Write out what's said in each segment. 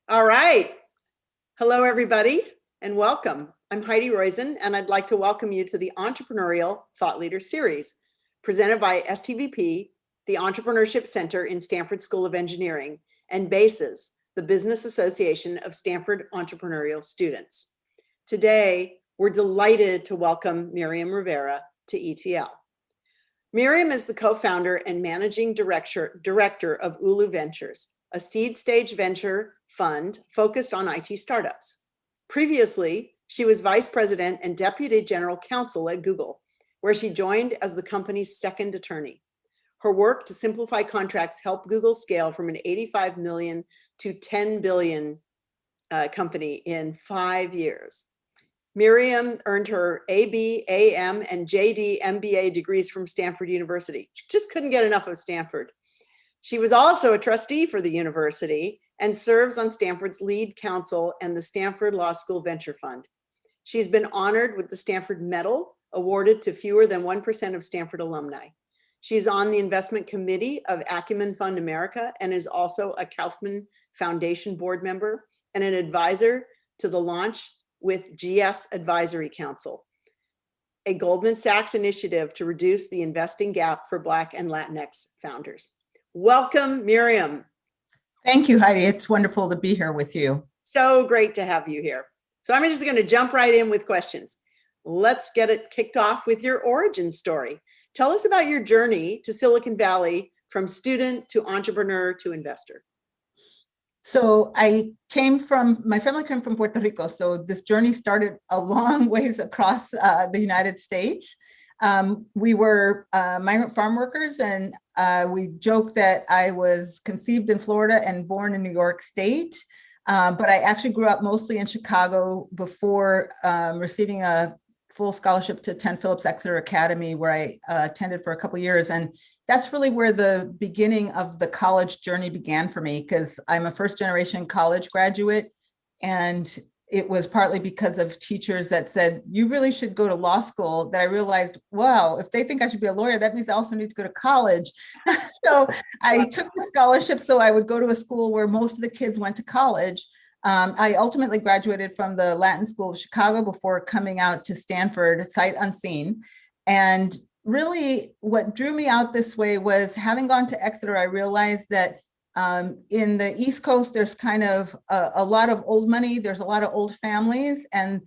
All right. Hello, everybody, and welcome. I'm Heidi Roizen, and I'd like to welcome you to the Entrepreneurial Thought Leader Series, presented by STVP, the Entrepreneurship Center in Stanford School of Engineering, and BASES, the Business Association of Stanford Entrepreneurial Students. Today, we're delighted to welcome Miriam Rivera to ETL. Miriam is the co-founder and managing director of Ulu Ventures, a seed stage venture fund focused on IT startups. Previously, she was vice president and deputy general counsel at Google, where she joined as the company's second attorney. Her work to simplify contracts helped Google scale from an 85 million to 10 billion company in 5 years. Miriam earned her AB, AM, and JD MBA degrees from Stanford University. She just couldn't get enough of Stanford. She was also a trustee for the university and serves on Stanford's lead counsel and the Stanford Law School Venture Fund. She's been honored with the Stanford Medal, awarded to fewer than 1% of Stanford alumni. She's on the investment committee of Acumen Fund America and is also a Kauffman Foundation Board member and an advisor to the launch with GS Advisory Council, a Goldman Sachs initiative to reduce the investing gap for Black and LatinX founders. Welcome, Miriam. Thank you, Heidi. It's wonderful to be here with you. So great to have you here. So I'm just going to jump right in with questions. Let's get it kicked off with your origin story. Tell us about your journey to Silicon Valley from student to entrepreneur to investor. So my family came from Puerto Rico. So this journey started a long ways across the United States. We were migrant farm workers, and we joke that I was conceived in Florida and born in New York State. But I actually grew up mostly in Chicago before receiving a full scholarship to 10 Phillips Exeter Academy, where I attended for a couple of years. And that's really where the beginning of the college journey began for me, because I'm a first generation college graduate. And it was partly because of teachers that said, you really should go to law school, that I realized, wow, if they think I should be a lawyer, that means I also need to go to college. So I took the scholarship so I would go to a school where most of the kids went to college. I ultimately graduated from the Latin School of Chicago before coming out to Stanford, sight unseen. And really what drew me out this way was, having gone to Exeter, I realized that in the East Coast, there's kind of a lot of old money, there's a lot of old families, and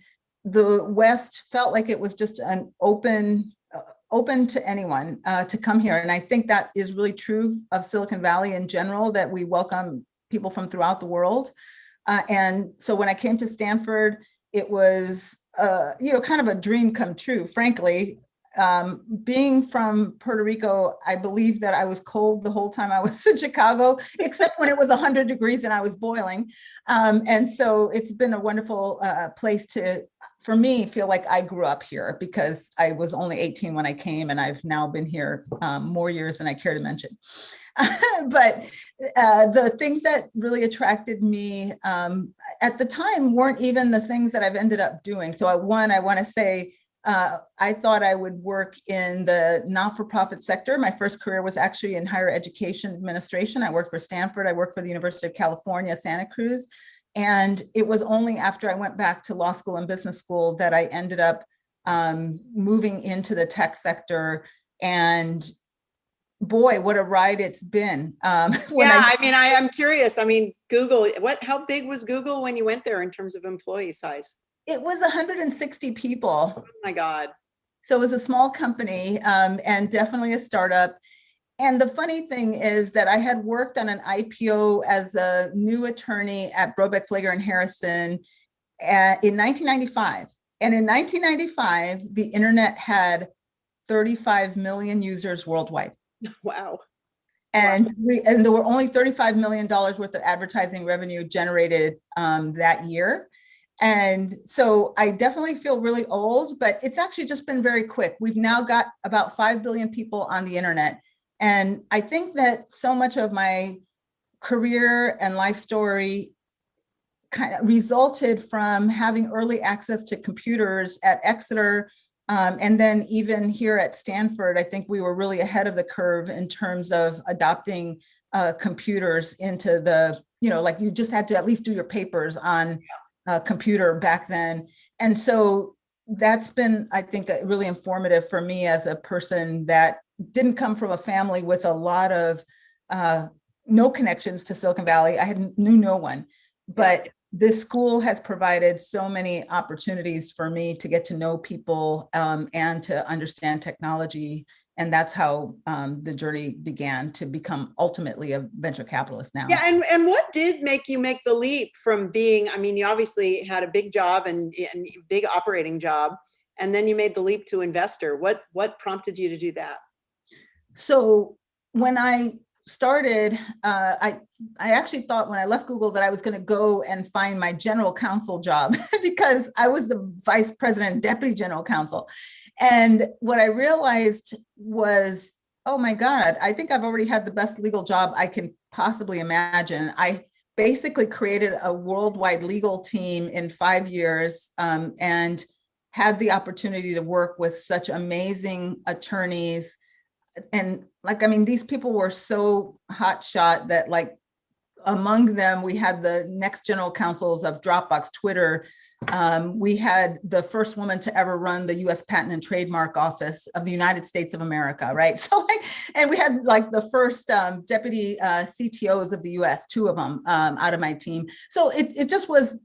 the West felt like it was just an open to anyone to come here. And I think that is really true of Silicon Valley in general, that we welcome people from throughout the world. And so when I came to Stanford, it was kind of a dream come true, frankly. Being from Puerto Rico, I believe that I was cold the whole time I was in Chicago, except when it was 100 degrees and I was boiling. And so it's been a wonderful place for me, feel like I grew up here, because I was only 18 when I came, and I've now been here more years than I care to mention. But the things that really attracted me at the time weren't even the things that I've ended up doing. So I want to say, I thought I would work in the not-for-profit sector. My first career was actually in higher education administration. I worked for Stanford. I worked for the University of California, Santa Cruz. And it was only after I went back to law school and business school that I ended up moving into the tech sector. And boy, what a ride it's been. I'm curious. Google, how big was Google when you went there in terms of employee size? It was 160 people. Oh my God. So it was a small company and definitely a startup. And the funny thing is that I had worked on an IPO as a new attorney at Brobeck, Flager and Harrison in 1995. And in 1995, the internet had 35 million users worldwide. Wow. And there were only $35 million worth of advertising revenue generated that year. And so I definitely feel really old, but it's actually just been very quick. We've now got about 5 billion people on the internet. And I think that so much of my career and life story kind of resulted from having early access to computers at Exeter, And then even here at Stanford, I think we were really ahead of the curve in terms of adopting computers into the, like you just had to at least do your papers on a computer back then. And so that's been, I think, really informative for me as a person that didn't come from a family with a lot of no connections to Silicon Valley. Knew no one, but this school has provided so many opportunities for me to get to know people and to understand technology. And that's how the journey began to become ultimately a venture capitalist now. Yeah, and what did make you make the leap from being, I mean, you obviously had a big job and big operating job, and then you made the leap to investor. What prompted you to do that? So when I started, I actually thought when I left Google that I was going to go and find my general counsel job because I was the vice president and deputy general counsel. And what I realized was, oh my God, I think I've already had the best legal job I can possibly imagine. I basically created a worldwide legal team in 5 years and had the opportunity to work with such amazing attorneys. And like, I mean, these people were so hotshot that like among them, we had the next general counsels of Dropbox, Twitter. We had the first woman to ever run the US Patent and Trademark Office of the United States of America, right? So like, and we had like the first deputy CTOs of the US, 2 of them out of my team. So it just was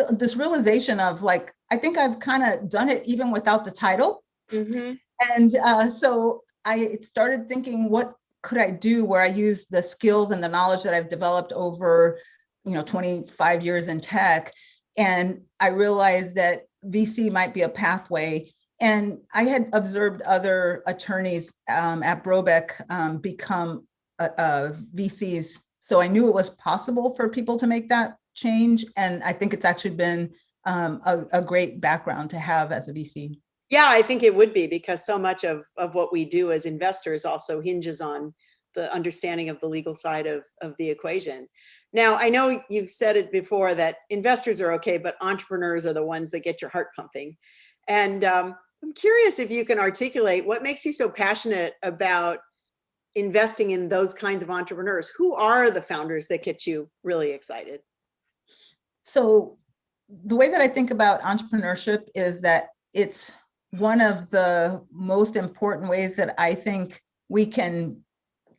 this realization of like, I think I've kind of done it even without the title. Mm-hmm. And so I started thinking, what could I do where I use the skills and the knowledge that I've developed over, 25 years in tech. And I realized that VC might be a pathway. And I had observed other attorneys at Brobeck become VCs. So I knew it was possible for people to make that change. And I think it's actually been a great background to have as a VC. Yeah, I think it would be, because so much of what we do as investors also hinges on the understanding of the legal side of the equation. Now, I know you've said it before that investors are okay, but entrepreneurs are the ones that get your heart pumping. And I'm curious if you can articulate what makes you so passionate about investing in those kinds of entrepreneurs. Who are the founders that get you really excited? So the way that I think about entrepreneurship is that it's one of the most important ways that I think we can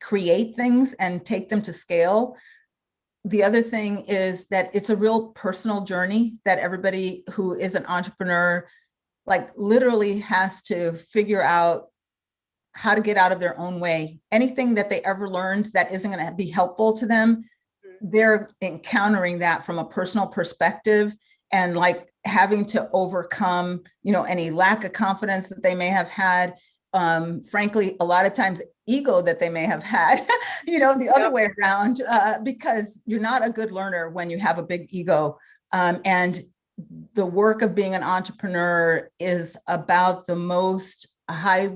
create things and take them to scale. The other thing is that it's a real personal journey that everybody who is an entrepreneur, like literally has to figure out how to get out of their own way. Anything that they ever learned that isn't going to be helpful to them, they're encountering that from a personal perspective and like having to overcome, any lack of confidence that they may have had. Frankly, a lot of times ego that they may have had, the other way around, because you're not a good learner when you have a big ego. And the work of being an entrepreneur is about the most high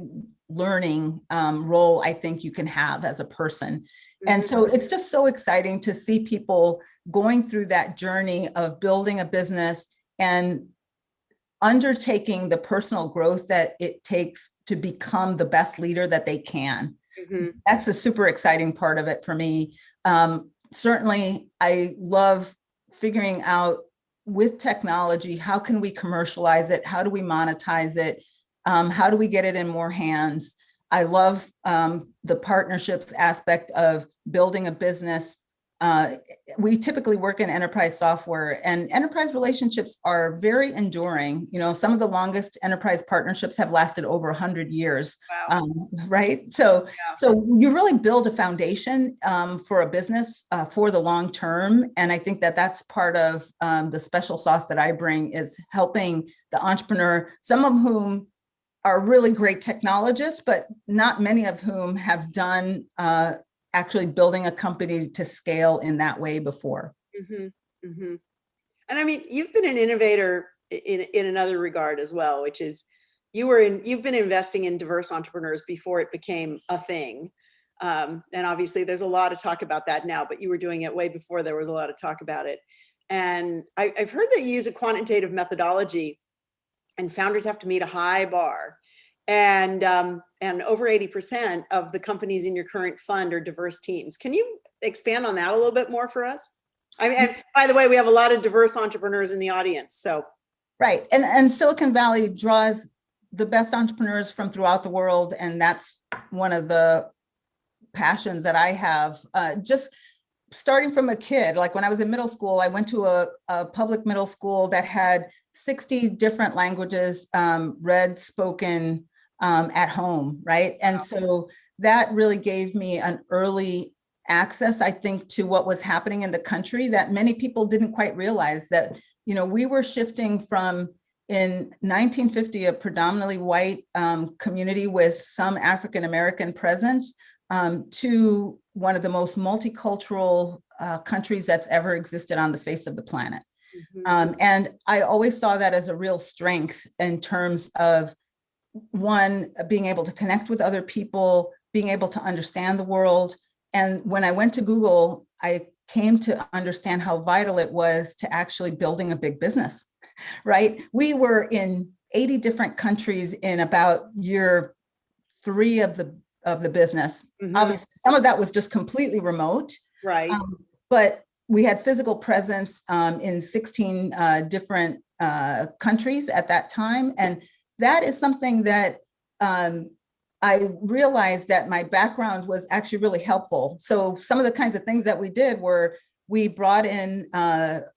learning role I think you can have as a person. And so it's just so exciting to see people going through that journey of building a business and undertaking the personal growth that it takes to become the best leader that they can. Mm-hmm. That's a super exciting part of it for me. Certainly, I love figuring out with technology, how can we commercialize it? How do we monetize it? How do we get it in more hands? I love the partnerships aspect of building a business. We typically work in enterprise software, and enterprise relationships are very enduring. Some of the longest enterprise partnerships have lasted over 100 years. Wow. Right? So you really build a foundation for a business for the long term. And I think that that's part of the special sauce that I bring, is helping the entrepreneur, some of whom are really great technologists, but not many of whom have done actually building a company to scale in that way before. Mm-hmm. Mm-hmm. And I mean, you've been an innovator in another regard as well, which is you've been investing in diverse entrepreneurs before it became a thing. And obviously there's a lot of talk about that now, but you were doing it way before there was a lot of talk about it. And I've heard that you use a quantitative methodology, and founders have to meet a high bar. and over 80% of the companies in your current fund are diverse teams. Can you expand on that a little bit more for us? I mean, and by the way, we have a lot of diverse entrepreneurs in the audience, so. Right, and Silicon Valley draws the best entrepreneurs from throughout the world, and that's one of the passions that I have. Just starting from a kid, like when I was in middle school, I went to a public middle school that had 60 different languages read, spoken at home, right? And so that really gave me an early access, I think, to what was happening in the country that many people didn't quite realize, that, you know, we were shifting from, in 1950, a predominantly white community with some African-American presence, to one of the most multicultural countries that's ever existed on the face of the planet. And I always saw that as a real strength in terms of, one, being able to connect with other people, being able to understand the world. And when I went to Google, I came to understand how vital it was to actually building a big business, right? We were in 80 different countries in about year 3 of the business. Obviously, some of that was just completely remote, right? But we had physical presence in 16 different countries at that time. And that is something that I realized that my background was actually really helpful. So some of the kinds of things that we did were, we brought in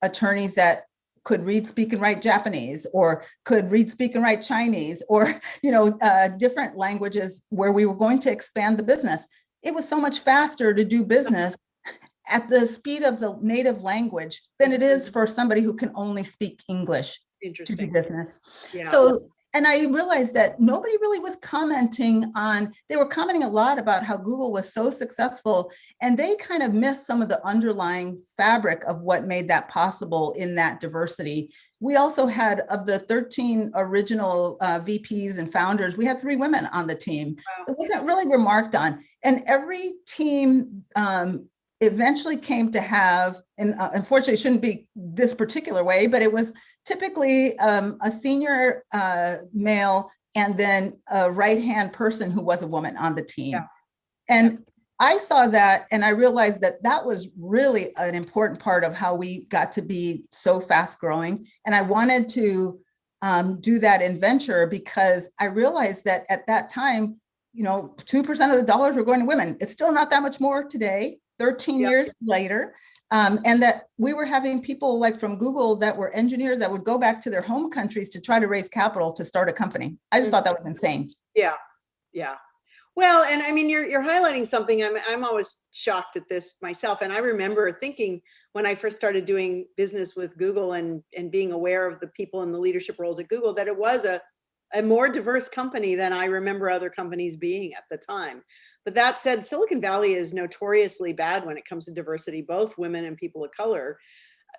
attorneys that could read, speak, and write Japanese, or could read, speak, and write Chinese, or, you know, different languages where we were going to expand the business. It was so much faster to do business at the speed of the native language than it is for somebody who can only speak English to do business. Yeah. So, and I realized that nobody really was commenting on, they were commenting a lot about how Google was so successful, and they kind of missed some of the underlying fabric of what made that possible in that diversity. We also had, of the 13 original VPs and founders, we had 3 women on the team. Wow. It wasn't really remarked on. And every team eventually came to have, and unfortunately it shouldn't be this particular way, but it was typically a senior male and then a right-hand person who was a woman on the team. Yeah. And I saw that, and I realized that that was really an important part of how we got to be so fast growing. And I wanted to do that in venture, because I realized that at that time, you know, 2% of the dollars were going to women. It's still not that much more today, 13 years later. And that we were having people like from Google that were engineers that would go back to their home countries to try to raise capital to start a company. I just thought that was insane. Yeah, yeah. Well, and I mean, you're highlighting something. I'm always shocked at this myself. And I remember thinking when I first started doing business with Google and being aware of the people in the leadership roles at Google, that it was a more diverse company than I remember other companies being at the time. But that said, Silicon Valley is notoriously bad when it comes to diversity, both women and people of color.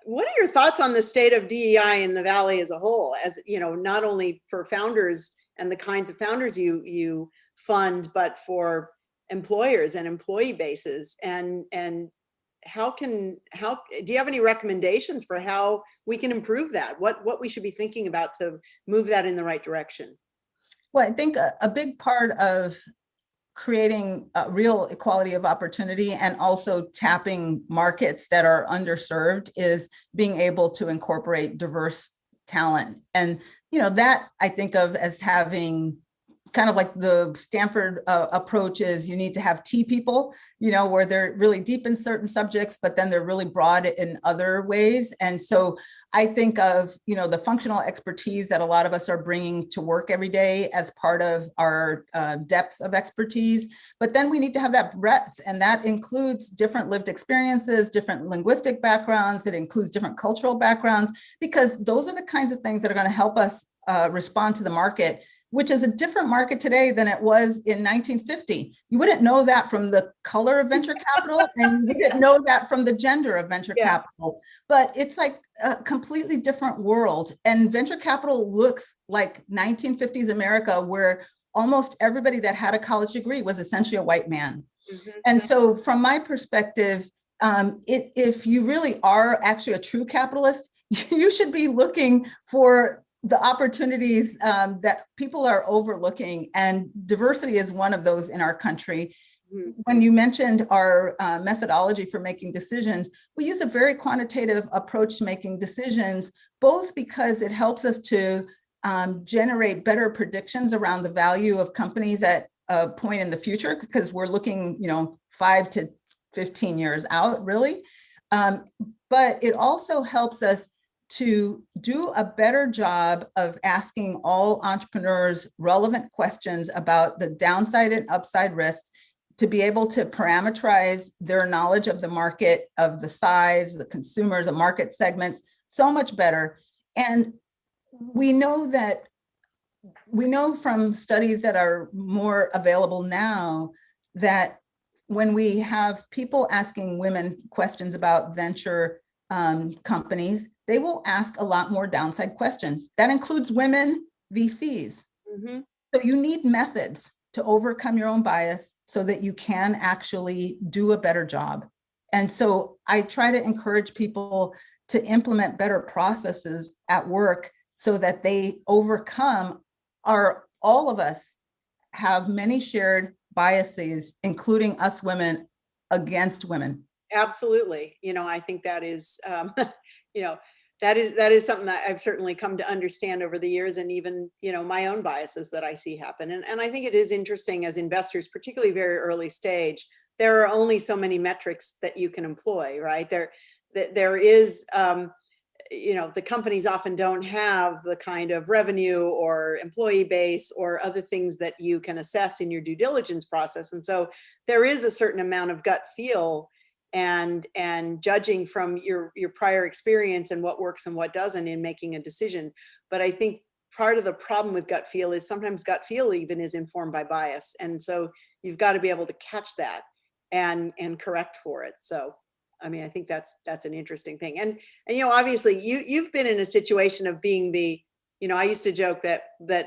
What are your thoughts on the state of DEI in the Valley as a whole, as, you know, not only for founders and the kinds of founders you fund, but for employers and employee bases? And how do you have any recommendations for how we can improve that? What we should be thinking about to move that in the right direction? Well, I think a big part of creating a real equality of opportunity and also tapping markets that are underserved is being able to incorporate diverse talent. And, you know, that I think of as having kind of like the Stanford approach is, you need to have T people, you know, where they're really deep in certain subjects, but then they're really broad in other ways. And so I think of, you know, the functional expertise that a lot of us are bringing to work every day as part of our depth of expertise. But then we need to have that breadth, and that includes different lived experiences, different linguistic backgrounds. It includes different cultural backgrounds, because those are the kinds of things that are going to help us respond to the market, which is a different market today than it was in 1950. You wouldn't know that from the color of venture capital, and you wouldn't know that from the gender of venture capital. But it's like a completely different world. And venture capital looks like 1950s America, where almost everybody that had a college degree was essentially a white man. And so from my perspective, if you really are actually a true capitalist, you should be looking for the opportunities that people are overlooking, and diversity is one of those in our country. When you mentioned our methodology for making decisions, we use a very quantitative approach to making decisions, both because it helps us to generate better predictions around the value of companies at a point in the future, because we're looking, 5 to 15 years out, really. But it also helps us to do a better job of asking all entrepreneurs relevant questions about the downside and upside risks, to be able to parameterize their knowledge of the market, of the size, the consumers, the market segments, so much better. And we know from studies that are more available now that when we have people asking women questions about venture companies, they will ask a lot more downside questions. That includes women VCs. Mm-hmm. So you need methods to overcome your own bias so that you can actually do a better job. And so I try to encourage people to implement better processes at work so that they overcome all of us have many shared biases, including us women against women. Absolutely. I think that is, that is something that I've certainly come to understand over the years, and even, my own biases that I see happen. And I think it is interesting as investors, particularly very early stage, there are only so many metrics that you can employ, right? There is, the companies often don't have the kind of revenue or employee base or other things that you can assess in your due diligence process. And so there is a certain amount of gut feel and judging from your prior experience and what works and what doesn't in making a decision. But I think part of the problem with gut feel is sometimes gut feel even is informed by bias. And so you've got to be able to catch that and correct for it. So, I mean, I think that's an interesting thing. And obviously you've been in a situation of being the, I used to joke that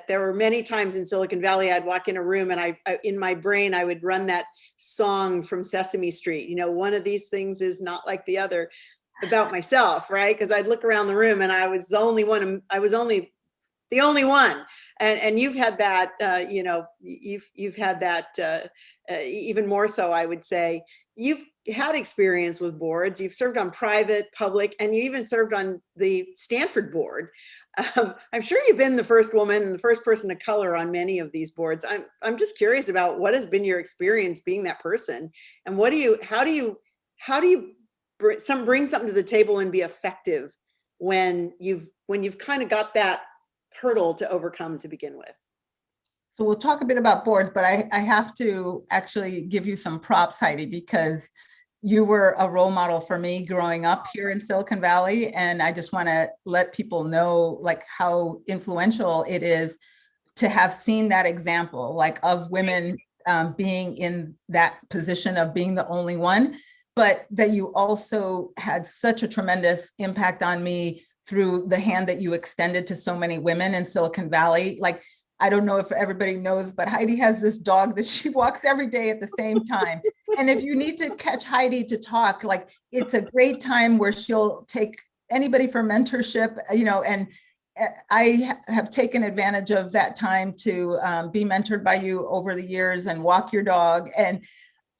there were many times in Silicon Valley, I'd walk in a room and I in my brain, I would run that song from Sesame Street, one of these things is not like the other, about myself, right? Because I'd look around the room and I was the only one, and you've had that, you've had that even more so, I would say. You've had experience with boards, you've served on private, public, and you even served on the Stanford board. I'm sure you've been the first woman and the first person of color on many of these boards. I'm just curious about what has been your experience being that person, and how do you bring something to the table and be effective when you've kind of got that hurdle to overcome to begin with. So we'll talk a bit about boards, but I have to actually give you some props, Heidi, because you were a role model for me growing up here in Silicon Valley. And I just want to let people know like how influential it is to have seen that example, like of women being in that position of being the only one, but that you also had such a tremendous impact on me through the hand that you extended to so many women in Silicon Valley. Like, I don't know if everybody knows, but Heidi has this dog that she walks every day at the same time. And if you need to catch Heidi to talk, like it's a great time where she'll take anybody for mentorship, and I have taken advantage of that time to be mentored by you over the years and walk your dog. And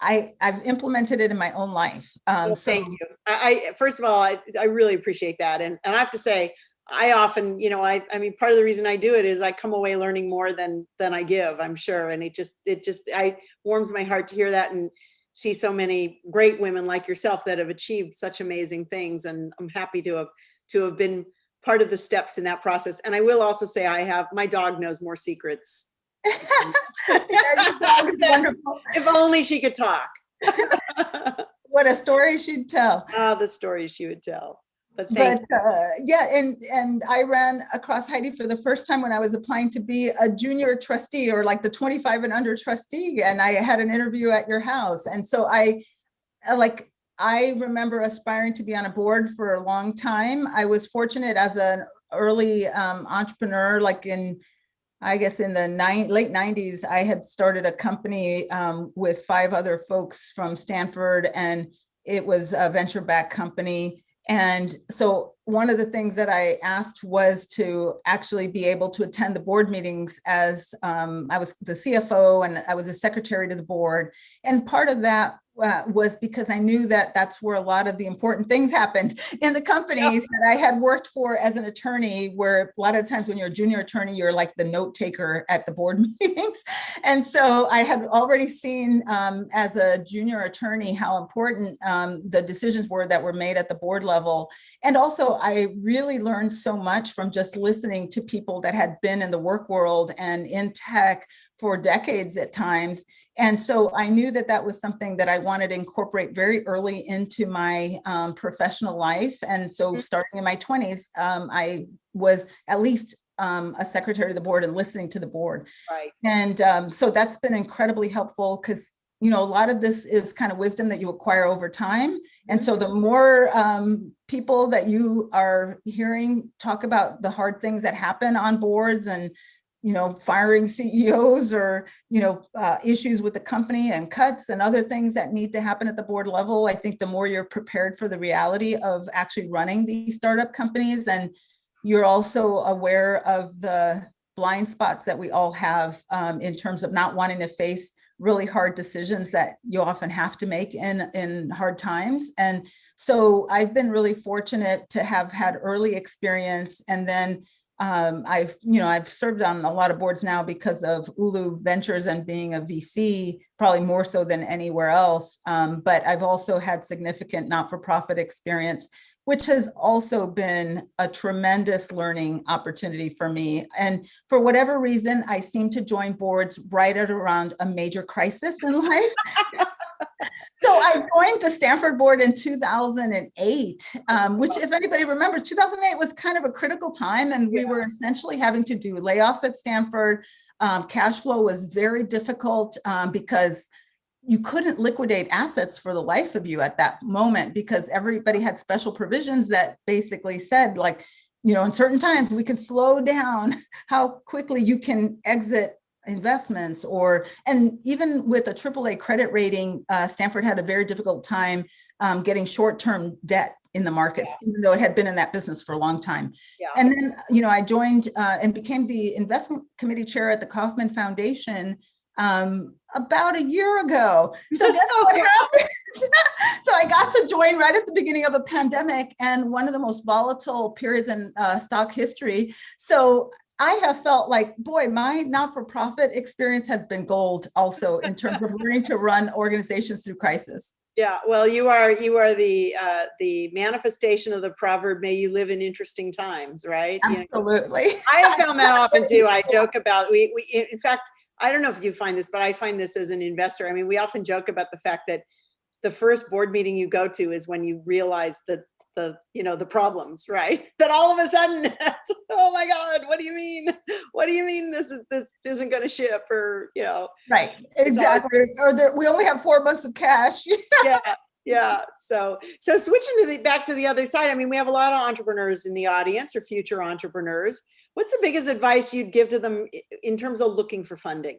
I've implemented it in my own life. Well, thank you. I first of all, I really appreciate that. And I have to say, I often, I mean, part of the reason I do it is I come away learning more than I give, I'm sure. And it warms my heart to hear that and see so many great women like yourself that have achieved such amazing things. And I'm happy to have been part of the steps in that process. And I will also say my dog knows more secrets. If only she could talk. What a story she'd tell. The stories she would tell. But yeah, and I ran across Heidi for the first time when I was applying to be a junior trustee, or like the 25 and under trustee, and I had an interview at your house. And so I remember aspiring to be on a board for a long time. I was fortunate as an early entrepreneur, like in the late 90s, I had started a company with 5 other folks from Stanford, and it was a venture-backed company. And so one of the things that I asked was to actually be able to attend the board meetings, as I was the CFO and I was a secretary to the board. And part of that was because I knew that that's where a lot of the important things happened in the companies that I had worked for as an attorney, where a lot of times when you're a junior attorney, you're like the note taker at the board meetings. And so I had already seen as a junior attorney how important the decisions were that were made at the board level. And also I really learned so much from just listening to people that had been in the work world and in tech for decades at times. And so I knew that that was something that I wanted to incorporate very early into my professional life. And so starting in my 20s, I was at least a secretary of the board and listening to the board. Right. And so that's been incredibly helpful, because a lot of this is kind of wisdom that you acquire over time. And so the more people that you are hearing talk about the hard things that happen on boards, and firing CEOs, or, issues with the company and cuts and other things that need to happen at the board level, I think the more you're prepared for the reality of actually running these startup companies. And you're also aware of the blind spots that we all have in terms of not wanting to face really hard decisions that you often have to make in hard times. And so I've been really fortunate to have had early experience. And then I've served on a lot of boards now because of Ulu Ventures and being a VC, probably more so than anywhere else. But I've also had significant not-for-profit experience, which has also been a tremendous learning opportunity for me. And for whatever reason, I seem to join boards right at around a major crisis in life. So I joined the Stanford board in 2008, which, if anybody remembers, 2008 was kind of a critical time, and we were essentially having to do layoffs at Stanford. Cash flow was very difficult because you couldn't liquidate assets for the life of you at that moment, because everybody had special provisions that basically said, like, in certain times we can slow down how quickly you can exit investments, and even with a AAA credit rating, Stanford had a very difficult time getting short-term debt in the markets, even though it had been in that business for a long time. And then, I joined and became the investment committee chair at the Kauffman Foundation about a year ago. So guess what happened? So I got to join right at the beginning of a pandemic and one of the most volatile periods in stock history. So I have felt like, boy, my not-for-profit experience has been gold also in terms of learning to run organizations through crisis. Yeah, well, you are the manifestation of the proverb, may you live in interesting times, right? Absolutely. I have found that often too. I joke about, we in fact, I don't know if you find this, but I find this as an investor. I mean, we often joke about the fact that the first board meeting you go to is when you realize that the problems, right? That all of a sudden, oh my God, what do you mean? What do you mean this isn't going to ship, or Right, exactly. Or we only have 4 months of cash. Yeah. So switching back to the other side. I mean, we have a lot of entrepreneurs in the audience, or future entrepreneurs. What's the biggest advice you'd give to them in terms of looking for funding?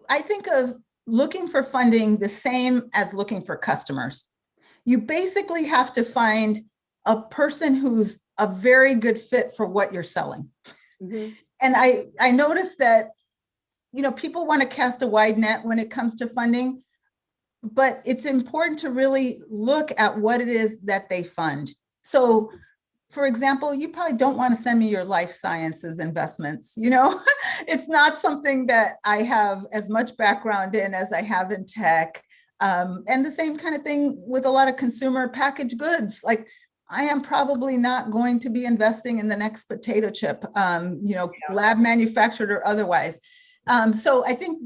I think of looking for funding the same as looking for customers. You basically have to find a person who's a very good fit for what you're selling. Mm-hmm. And I noticed that, people want to cast a wide net when it comes to funding, but it's important to really look at what it is that they fund. So, for example, you probably don't want to send me your life sciences investments. It's not something that I have as much background in as I have in tech. And the same kind of thing with a lot of consumer packaged goods. Like, I am probably not going to be investing in the next potato chip, lab manufactured or otherwise. So I think,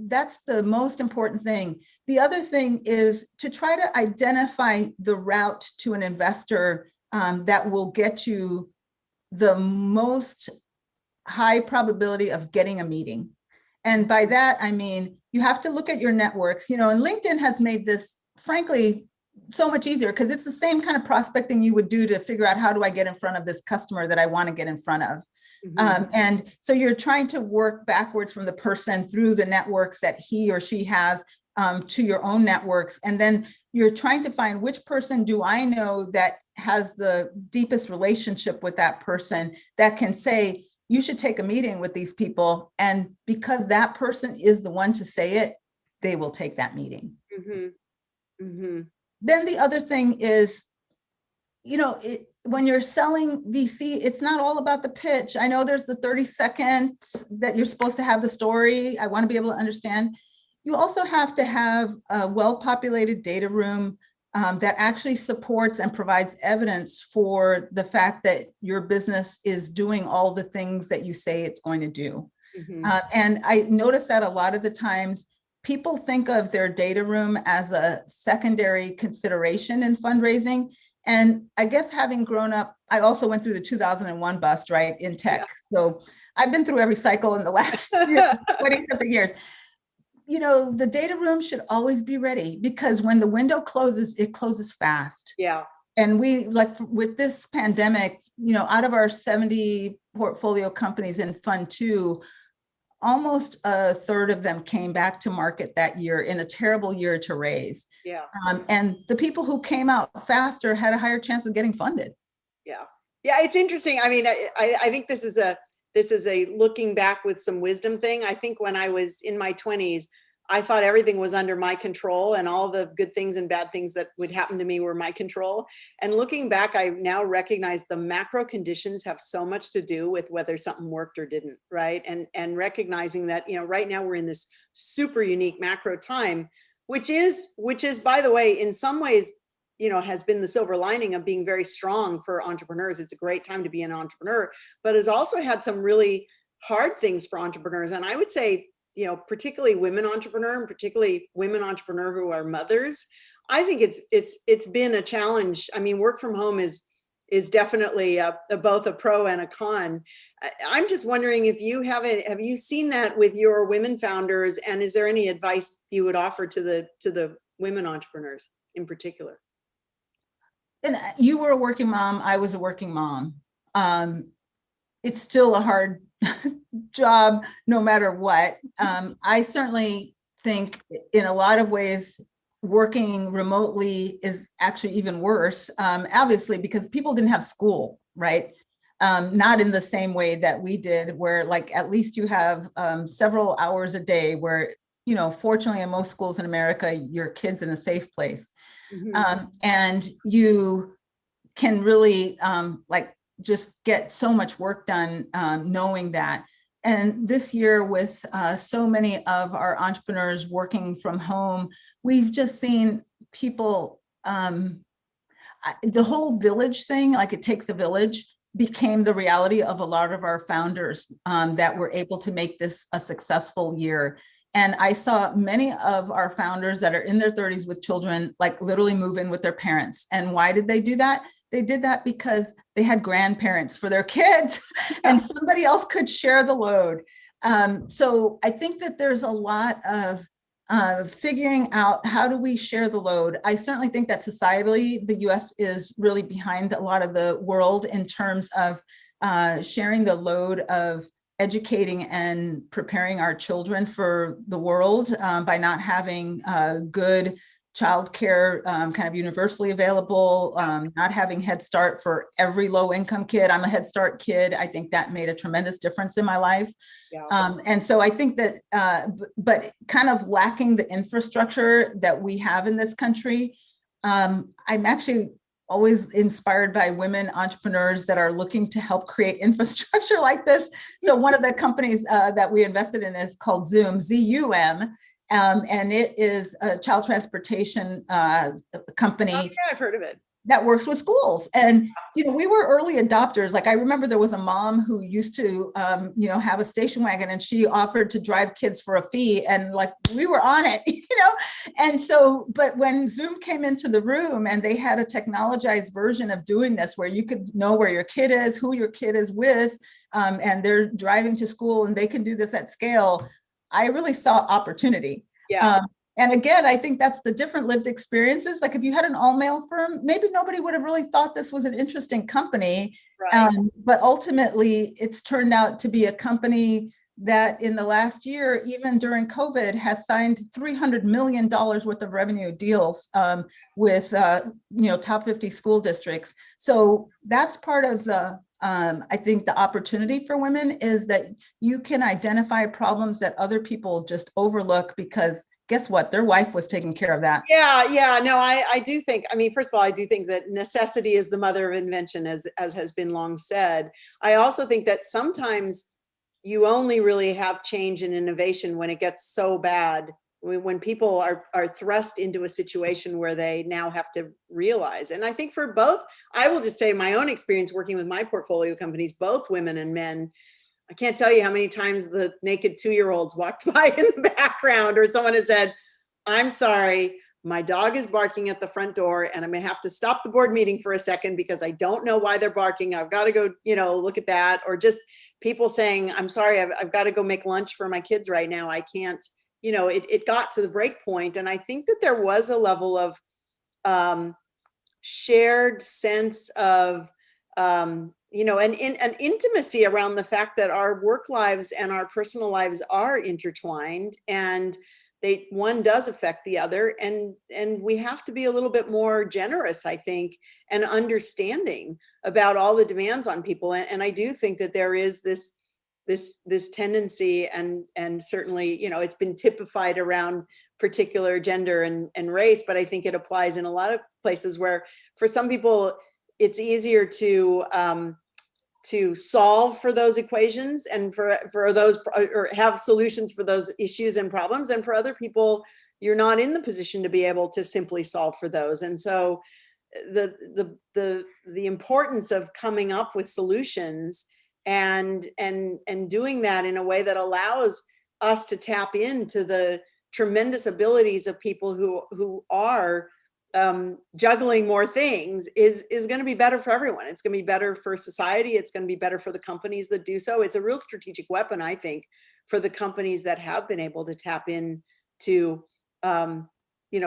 that's the most important thing. The other thing is to try to identify the route to an investor that will get you the most high probability of getting a meeting. And by that, I mean, you have to look at your networks, and LinkedIn has made this, frankly, so much easier, because it's the same kind of prospecting you would do to figure out, how do I get in front of this customer that I want to get in front of? Mm-hmm. And so you're trying to work backwards from the person through the networks that he or she has to your own networks. And then you're trying to find which person do I know that has the deepest relationship with that person that can say, you should take a meeting with these people. And because that person is the one to say it, they will take that meeting. Mm-hmm. Mm-hmm. Then the other thing is, when you're selling VC, it's not all about the pitch. I know there's the 30 seconds that you're supposed to have the story. I want to be able to understand. You also have to have a well-populated data room that actually supports and provides evidence for the fact that your business is doing all the things that you say it's going to do. Mm-hmm. And I notice that a lot of the times people think of their data room as a secondary consideration in fundraising. And I guess having grown up, I also went through the 2001 bust, right, in tech. Yeah. So I've been through every cycle in the last 20-something years. The data room should always be ready, because when the window closes, it closes fast. Yeah. And we, like with this pandemic, out of our 70 portfolio companies in Fund 2, almost a third of them came back to market that year in a terrible year to raise. Yeah. And the people who came out faster had a higher chance of getting funded. Yeah. Yeah. It's interesting. I mean, I think this is a looking back with some wisdom thing. I think when I was in my 20s, I thought everything was under my control, and all the good things and bad things that would happen to me were my control. And looking back, I now recognize the macro conditions have so much to do with whether something worked or didn't, right? And recognizing that, right now we're in this super unique macro time, which is, by the way, in some ways, has been the silver lining of being very strong for entrepreneurs. It's a great time to be an entrepreneur, but has also had some really hard things for entrepreneurs. And I would say, particularly women entrepreneur, and particularly women entrepreneur who are mothers, I think it's been a challenge. I mean, work from home is definitely both a pro and a con. I'm just wondering if have you seen that with your women founders, and is there any advice you would offer to the women entrepreneurs in particular? And you were a working mom. I was a working mom. It's still a hard job, no matter what. I certainly think in a lot of ways, working remotely is actually even worse, obviously, because people didn't have school, right? Not in the same way that we did, where like at least you have several hours a day where, fortunately in most schools in America, your kid's in a safe place. Mm-hmm. And you can really just get so much work done knowing that. And this year, with so many of our entrepreneurs working from home, we've just seen people, the whole village thing, like it takes a village, became the reality of a lot of our founders that were able to make this a successful year. And I saw many of our founders that are in their 30s with children, like literally move in with their parents. And why did they do that? They did that because they had grandparents for their kids and somebody else could share the load. So I think that there's a lot of figuring out how do we share the load. I certainly think that societally, the US is really behind a lot of the world in terms of sharing the load of educating and preparing our children for the world by not having good childcare kind of universally available, not having Head Start for every low income kid. I'm a Head Start kid. I think that made a tremendous difference in my life. Yeah. And so I think that, but kind of lacking the infrastructure that we have in this country. I'm actually always inspired by women entrepreneurs that are looking to help create infrastructure like this. So one of the companies that we invested in is called Zoom, Z-U-M. And it is a child transportation company. Oh, yeah, I've heard of it. That works with schools. And, we were early adopters. Like I remember there was a mom who used to, have a station wagon and she offered to drive kids for a fee. And like, we were on it, And so, but when Zoom came into the room and they had a technologized version of doing this, where you could know where your kid is, who your kid is with, and they're driving to school and they can do this at scale, I really saw opportunity. Yeah. And again, I think that's the different lived experiences. Like if you had an all-male firm, maybe nobody would have really thought this was an interesting company. Right. But ultimately, it's turned out to be a company that in the last year, even during COVID, has signed $300 million worth of revenue deals with top 50 school districts. So that's part of the I think the opportunity for women is that you can identify problems that other people just overlook because guess what? Their wife was taking care of that. Yeah. No, I do think, I mean, first of all, I do think that necessity is the mother of invention, as has been long said. I also think that sometimes you only really have change and innovation when it gets so bad, when people are thrust into a situation where they now have to realize. And I think for both, I will just say my own experience working with my portfolio companies, both women and men, I can't tell you how many times the naked 2-year-olds walked by in the background, or someone has said, I'm sorry, my dog is barking at the front door and I'm gonna have to stop the board meeting for a second because I don't know why they're barking. I've got to go, look at that. Or just people saying, I'm sorry, I've got to go make lunch for my kids right now. I can't, it got to the break point. And I think that there was a level of shared sense of, an intimacy around the fact that our work lives and our personal lives are intertwined, and one does affect the other, and we have to be a little bit more generous, I think, and understanding about all the demands on people. And I do think that there is this tendency, and certainly, it's been typified around particular gender and race, but I think it applies in a lot of places where for some people it's easier to solve for those equations and for those, or have solutions for those issues and problems. And for other people, you're not in the position to be able to simply solve for those. And so the importance of coming up with solutions and doing that in a way that allows us to tap into the tremendous abilities of people who are juggling more things is going to be better for everyone. It's going to be better for society. It's going to be better for the companies that do so. It's a real strategic weapon, I think, for the companies that have been able to tap into,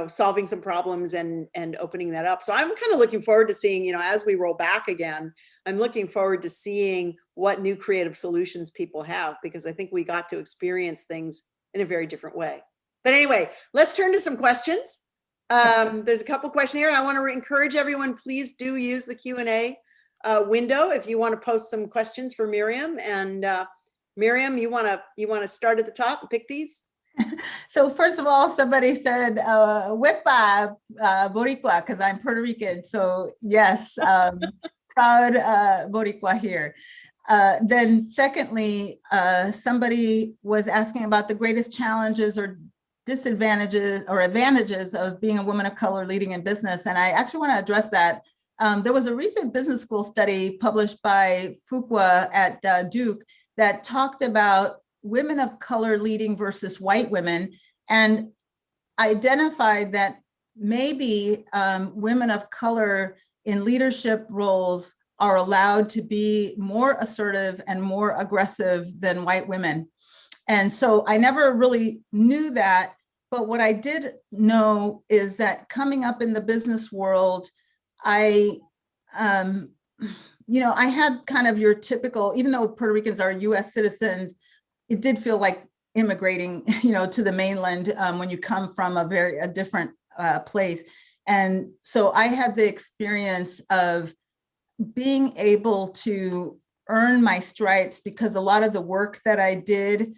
solving some problems and opening that up. So I'm kind of looking forward to seeing, as we roll back again, I'm looking forward to seeing what new creative solutions people have, because I think we got to experience things in a very different way. But anyway, let's turn to some questions. There's a couple questions here. I want to encourage everyone, please do use the Q&A window if you want to post some questions for Miriam. And Miriam, you want to start at the top and pick these? So first of all, somebody said Wepa Boricua, because I'm Puerto Rican. So yes, proud Boricua here. Then secondly, somebody was asking about the greatest challenges or disadvantages or advantages of being a woman of color leading in business. And I actually want to address that. There was a recent business school study published by Fuqua at Duke that talked about women of color leading versus white women, and identified that maybe women of color in leadership roles are allowed to be more assertive and more aggressive than white women. And so I never really knew that, but what I did know is that coming up in the business world, I had kind of your typical, even though Puerto Ricans are US citizens, it did feel like immigrating, to the mainland when you come from a different place. And so I had the experience of being able to earn my stripes, because a lot of the work that I did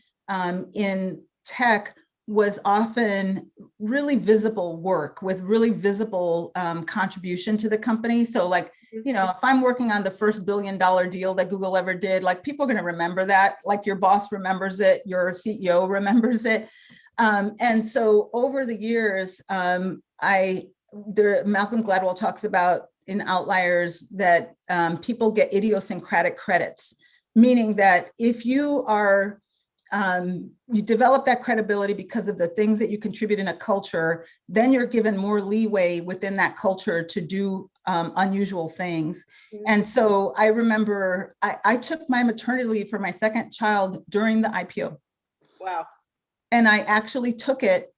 in tech was often really visible work with really visible contribution to the company. So like, if I'm working on the first $1 billion deal that Google ever did, like people are going to remember that, like your boss remembers it, your CEO remembers it. And so over the years, Malcolm Gladwell talks about in Outliers that people get idiosyncratic credits, meaning that if you are you develop that credibility because of the things that you contribute in a culture, then you're given more leeway within that culture to do unusual things. And so I remember I took my maternity leave for my second child during the IPO. Wow. And I actually took it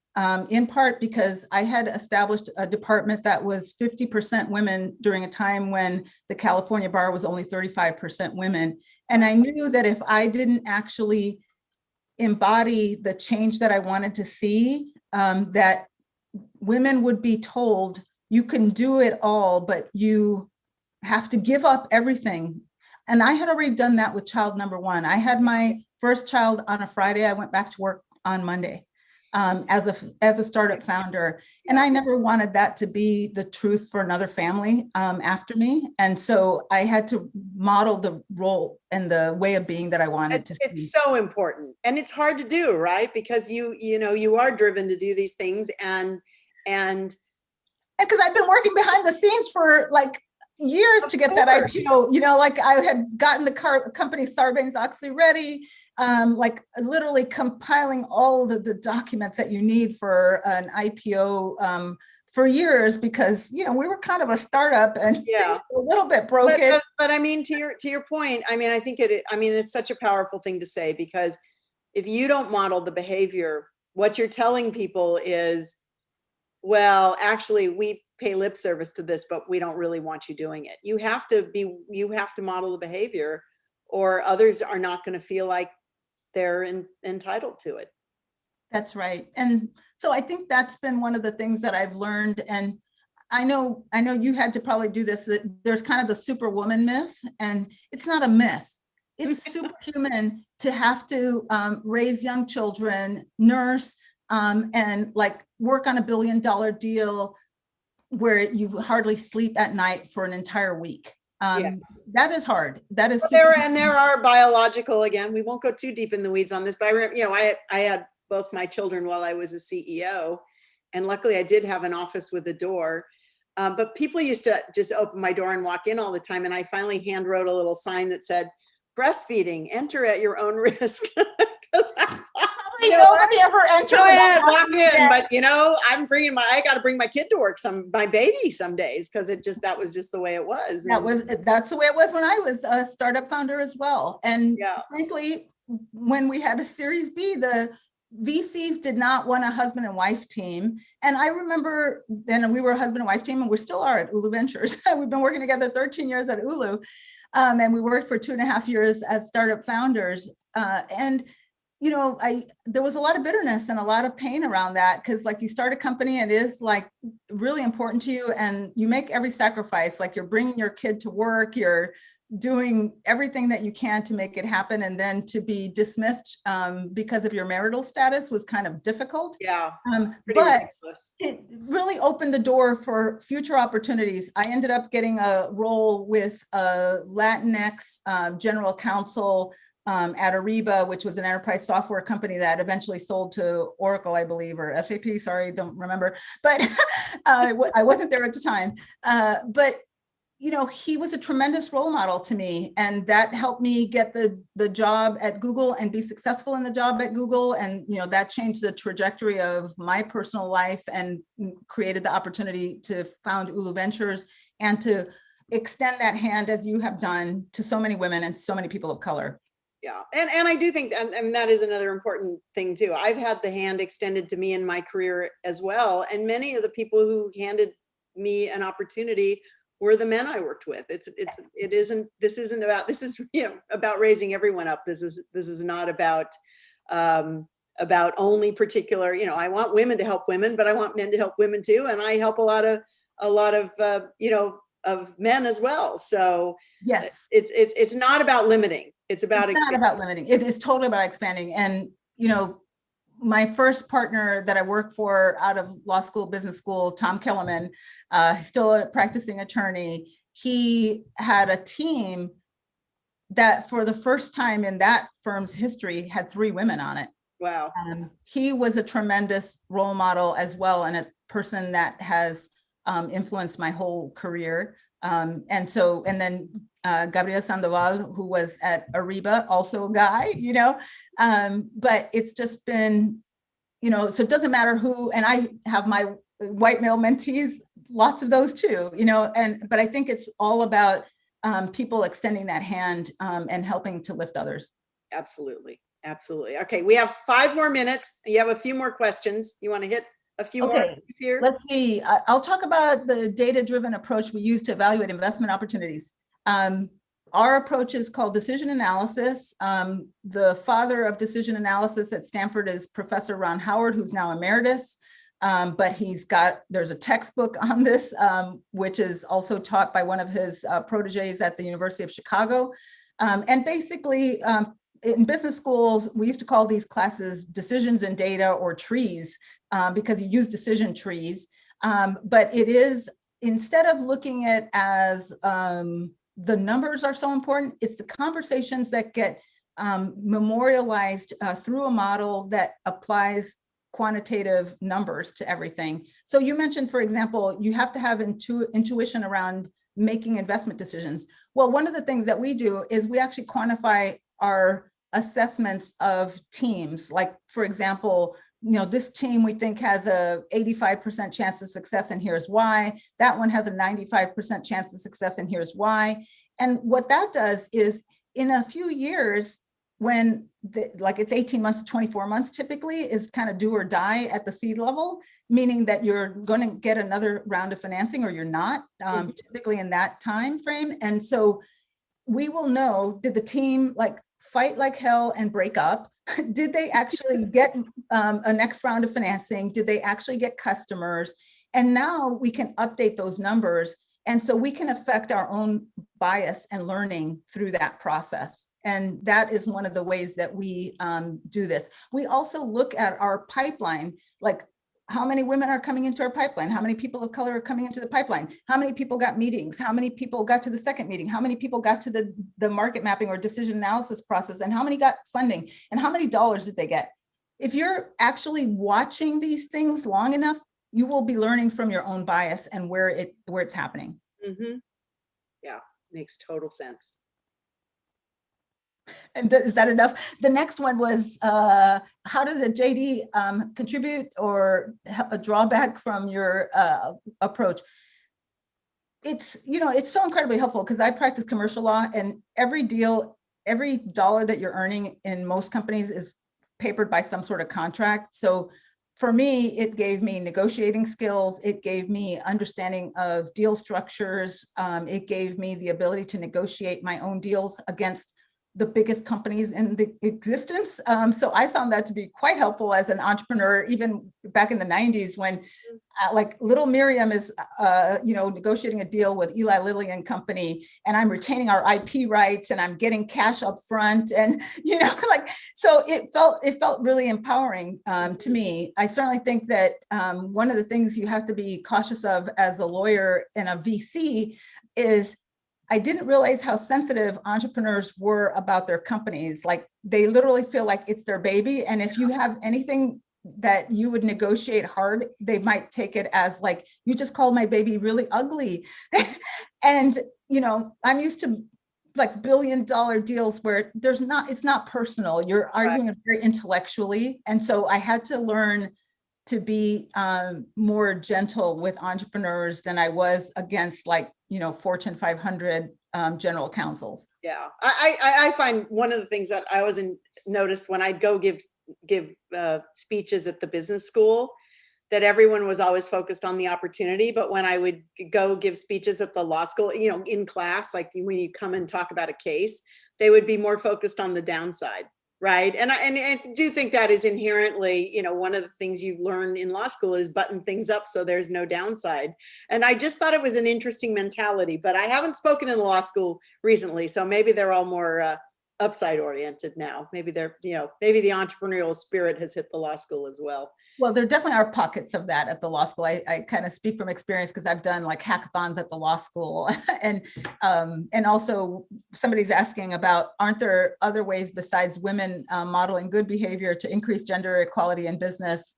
in part because I had established a department that was 50% women during a time when the California bar was only 35% women. And I knew that if I didn't actually embody the change that I wanted to see, that women would be told, you can do it all, but you have to give up everything. And I had already done that with child number one. I had my first child on a Friday. I went back to work on Monday as a startup founder. And I never wanted that to be the truth for another family after me. And so I had to model the role and the way of being that I wanted to see. It's so important. And it's hard to do, right? Because you are driven to do these things and because I've been working behind the scenes for like years to get that IPO, like I had gotten the company Sarbanes-Oxley ready, like literally compiling all of the documents that you need for an IPO for years, because, we were kind of a startup and things were a little bit broken. But I mean, to your point, I mean, I think it's such a powerful thing to say, because if you don't model the behavior, what you're telling people is, well, actually, we pay lip service to this, but we don't really want you doing it. You have to model the behavior, or others are not going to feel like they're entitled to it. That's right. And so I think that's been one of the things that I've learned. And I know you had to probably do this. That there's kind of the superwoman myth, and it's not a myth. It's superhuman to have to raise young children, nurse, and like work on $1 billion deal where you hardly sleep at night for an entire week. Yes. That is hard. That is. There are biological, again, we won't go too deep in the weeds on this, but I remember, I had both my children while I was a CEO, and luckily I did have an office with a door. But people used to just open my door and walk in all the time. And I finally hand wrote a little sign that said, breastfeeding, enter at your own risk. Nobody ever entered. Go ahead, walk in. But I got to bring my kid to work, my baby some days, because that was just the way it was. That's the way it was when I was a startup founder as well. And frankly, when we had a Series B, the VCs did not want a husband and wife team. And I remember then we were a husband and wife team, and we still are at Ulu Ventures. We've been working together 13 years at Ulu. And we worked for 2.5 years as startup founders. There was a lot of bitterness and a lot of pain around that, because like you start a company and it is like really important to you, and you make every sacrifice, like you're bringing your kid to work, you're doing everything that you can to make it happen, and then to be dismissed because of your marital status was kind of difficult. Yeah. But it really opened the door for future opportunities. I ended up getting a role with LatinX general counsel at Ariba, which was an enterprise software company that eventually sold to Oracle, I believe, or SAP. Sorry, don't remember. But I wasn't there at the time. But he was a tremendous role model to me, and that helped me get the job at Google and be successful in the job at Google. And that changed the trajectory of my personal life and created the opportunity to found Ulu Ventures and to extend that hand, as you have done, to so many women and so many people of color. Yeah. And I do think, and that is another important thing too. I've had the hand extended to me in my career as well. And many of the people who handed me an opportunity were the men I worked with. This isn't about, this is about raising everyone up. This is not about only particular, I want women to help women, but I want men to help women too. And I help a lot of men as well. So yes, it's not about limiting. It's not about limiting. It is totally about expanding. And, my first partner that I worked for out of law school, business school, Tom Kellerman, still a practicing attorney, he had a team that for the first time in that firm's history had 3 women on it. Wow. He was a tremendous role model as well, and a person that has influenced my whole career. And then Gabriel Sandoval, who was at Ariba, also a guy, but it's just been, so it doesn't matter who, and I have my white male mentees, lots of those too, but I think it's all about people extending that hand and helping to lift others. Absolutely. Absolutely. Okay. We have 5 more minutes. You have a few more questions. You want to hit a few more here? Let's see. I'll talk about the data-driven approach we use to evaluate investment opportunities. Our approach is called decision analysis. The father of decision analysis at Stanford is Professor Ron Howard, who's now emeritus. But there's a textbook on this, which is also taught by one of his proteges at the University of Chicago. And basically, in business schools, we used to call these classes decisions and data, or trees, because you use decision trees. But it is, instead of looking at it as the numbers are so important, it's the conversations that get memorialized through a model that applies quantitative numbers to everything. So you mentioned, for example, you have to have intuition around making investment decisions. Well, one of the things that we do is we actually quantify our assessments of teams. Like, for example, this team we think has a 85% chance of success, and here's why. That one has a 95% chance of success, and here's why. And what that does is, in a few years, when it's 18 months to 24 months typically, is kind of do or die at the seed level, meaning that you're going to get another round of financing or you're not, typically in that time frame. And so we will know, did the team fight like hell and break up? Did they actually get a next round of financing? Did they actually get customers? And now we can update those numbers. And so we can affect our own bias and learning through that process. And that is one of the ways that we do this. We also look at our pipeline, like how many women are coming into our pipeline? How many people of color are coming into the pipeline? How many people got meetings? How many people got to the second meeting? How many people got to the market mapping or decision analysis process? And how many got funding? And how many dollars did they get? If you're actually watching these things long enough, you will be learning from your own bias and where it's happening. Mm-hmm. Yeah, makes total sense. And is that enough? The next one was, how does the JD contribute or a drawback from your approach? It's so incredibly helpful, because I practice commercial law, and every dollar that you're earning in most companies is papered by some sort of contract. So for me, it gave me negotiating skills. It gave me understanding of deal structures. It gave me the ability to negotiate my own deals against the biggest companies in the existence. So I found that to be quite helpful as an entrepreneur, even back in the 90s, when little Miriam is, negotiating a deal with Eli Lilly and Company, and I'm retaining our IP rights, and I'm getting cash up front. And, so it felt really empowering to me. I certainly think that one of the things you have to be cautious of as a lawyer and a VC is, I didn't realize how sensitive entrepreneurs were about their companies. Like, they literally feel like it's their baby. And if you have anything that you would negotiate hard, they might take it as like, you just called my baby really ugly. And, I'm used to billion-dollar deals where it's not personal. You're arguing very intellectually. And so I had to learn to be more gentle with entrepreneurs than I was against Fortune 500 general counsels. Yeah, I find one of the things that I always noticed when I'd go give speeches at the business school, that everyone was always focused on the opportunity. But when I would go give speeches at the law school, in class, like when you come and talk about a case, they would be more focused on the downside. Right. And I do think that is inherently, one of the things you learn in law school is button things up so there's no downside. And I just thought it was an interesting mentality, but I haven't spoken in the law school recently. So maybe they're all more upside oriented now. Maybe maybe the entrepreneurial spirit has hit the law school as well. Well, there definitely are pockets of that at the law school. I kind of speak from experience, because I've done hackathons at the law school. And also somebody's asking about, aren't there other ways besides women modeling good behavior to increase gender equality in business,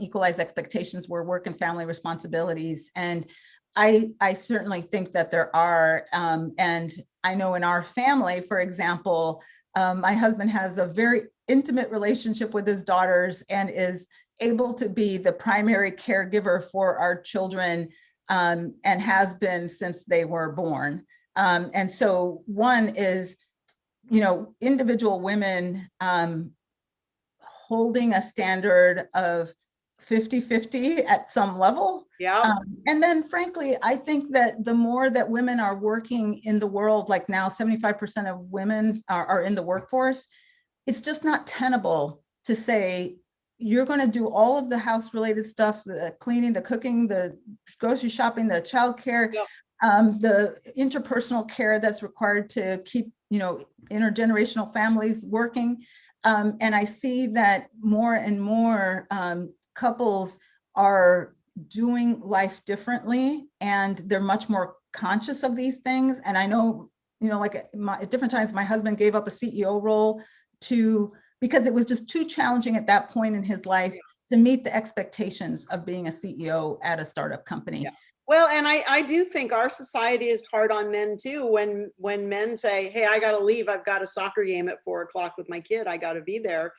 equalize expectations where work and family responsibilities? And I certainly think that there are. And I know in our family, for example, my husband has a very intimate relationship with his daughters and is able to be the primary caregiver for our children, and has been since they were born. And so one is, individual women holding a standard of 50-50 at some level. Yeah. And then frankly, I think that the more that women are working in the world, like now 75% of women are in the workforce, it's just not tenable to say, you're going to do all of the house related stuff, the cleaning, the cooking, the grocery shopping, the childcare, Yep. the interpersonal care that's required to keep, intergenerational families working. And I see that more and more couples are doing life differently, and they're much more conscious of these things. And I know, like at different times, my husband gave up a CEO role because it was just too challenging at that point in his life to meet the expectations of being a CEO at a startup company. Yeah. Well, and I do think our society is hard on men too. When men say, hey, I got to leave, I've got a soccer game at 4 o'clock with my kid, I got to be there.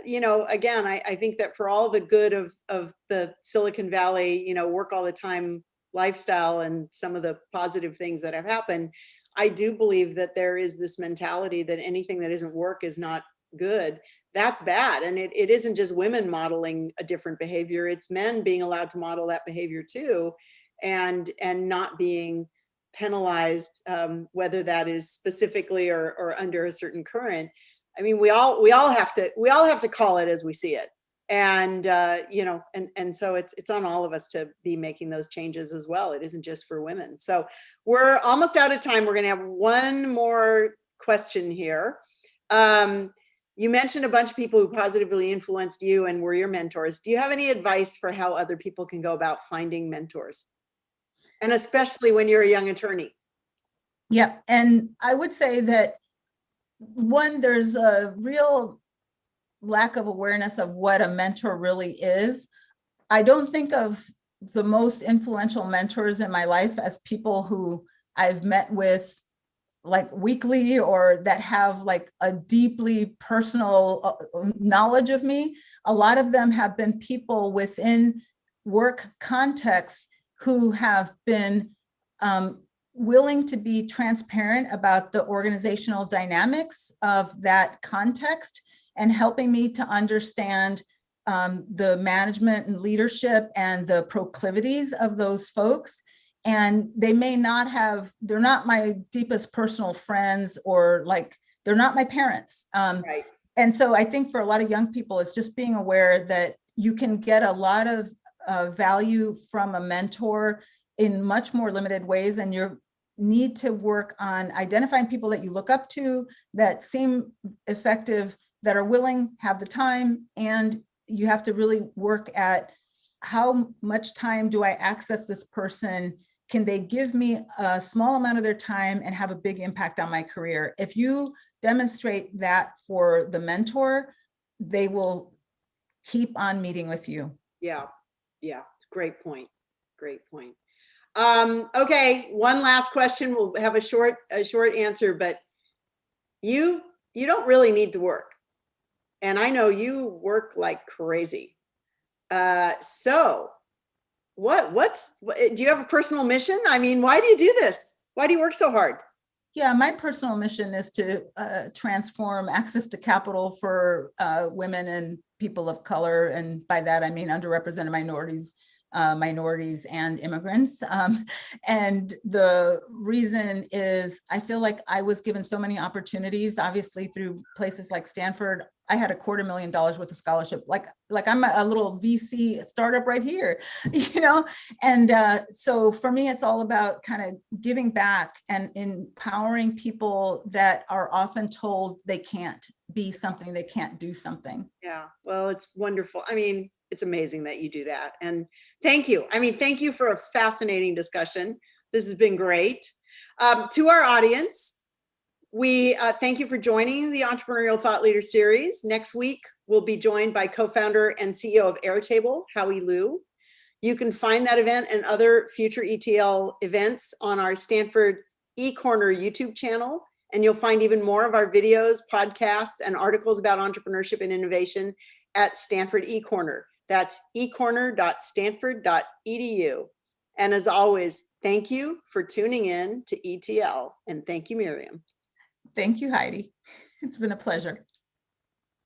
Again, I think that for all the good of the Silicon Valley, work all the time lifestyle and some of the positive things that have happened, I do believe that there is this mentality that anything that isn't work is not good. That's bad. And it isn't just women modeling a different behavior, it's men being allowed to model that behavior too, and not being penalized, whether that is specifically or under a certain current. I mean, we all have to call it as we see it. And, and so it's on all of us to be making those changes as well. It isn't just for women. So we're almost out of time. We're going to have one more question here. You mentioned a bunch of people who positively influenced you and were your mentors. Do you have any advice for how other people can go about finding mentors? And especially when you're a young attorney. Yeah. And I would say that one, there's a real lack of awareness of what a mentor really is. I don't think of the most influential mentors in my life as people who I've met with like weekly or that have like a deeply personal knowledge of me. A lot of them have been people within work contexts who have been willing to be transparent about the organizational dynamics of that context and helping me to understand the management and leadership and the proclivities of those folks. And they may not they're not my deepest personal friends, or like, they're not my parents. Right. And so I think for a lot of young people, it's just being aware that you can get a lot of value from a mentor in much more limited ways. And you need to work on identifying people that you look up to, that seem effective, that are willing, have the time, and you have to really work at how much time do I access this person? Can they give me a small amount of their time and have a big impact on my career? If you demonstrate that for the mentor, they will keep on meeting with you. Yeah. Yeah. Great point. Great point. Okay. One last question. We'll have a short answer, but you don't really need to work. And I know you work like crazy. So do you have a personal mission? I mean, why do you do this? Why do you work so hard? Yeah, my personal mission is to transform access to capital for women and people of color. And by that, I mean underrepresented minorities and immigrants. And the reason is I feel like I was given so many opportunities, obviously through places like Stanford. I had $250,000 worth of scholarship. Like I'm a little VC startup right here, And so for me, it's all about kind of giving back and empowering people that are often told they can't be something, they can't do something. Yeah, well, it's wonderful. I mean, it's amazing that you do that. And thank you. I mean, thank you for a fascinating discussion. This has been great. To our audience, we thank you for joining the Entrepreneurial Thought Leader Series. Next week, we'll be joined by co-founder and CEO of Airtable, Howie Liu. You can find that event and other future ETL events on our Stanford eCorner YouTube channel. And you'll find even more of our videos, podcasts, and articles about entrepreneurship and innovation at Stanford eCorner. That's ecorner.stanford.edu. And as always, thank you for tuning in to ETL. And thank you, Miriam. Thank you, Heidi. It's been a pleasure.